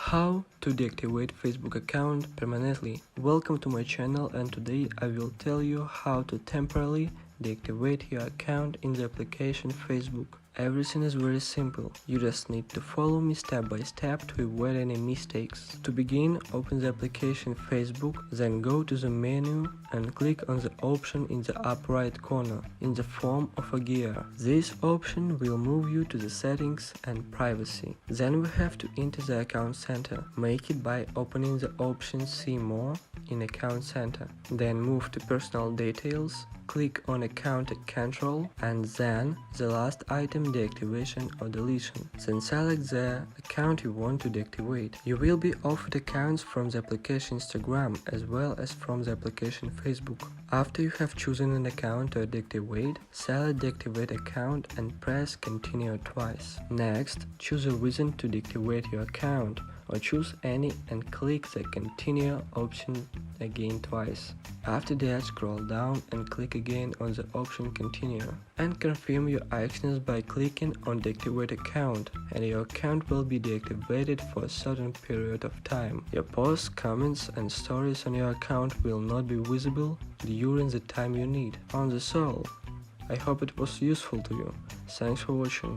How to deactivate Facebook account permanently. Welcome to my channel, and today I will tell you how to temporarily deactivate your account in the application Facebook. Everything is very simple. You just need to follow me step by step to avoid any mistakes. To begin, open the application Facebook, then go to the menu and click on the option in the upper right corner in the form of a gear. This option will move you to the settings and privacy. Then we have to enter the account center. Make it by opening the option See More in Account Center. Then move to Personal Details. Click on Account Control and then the last item, deactivation or deletion. Then select the account you want to deactivate. You will be offered accounts from the application Instagram as well as from the application Facebook. After you have chosen an account to deactivate, select Deactivate Account and press Continue twice. Next, choose a reason to deactivate your account, or choose any and click the Continue option again twice. After that, scroll down and click again on the option Continue and confirm your actions by clicking on Deactivate Account, and your account will be deactivated for a certain period of time. Your posts, comments and stories on your account will not be visible during the time you need. On the all. I hope it was useful to you. Thanks for watching.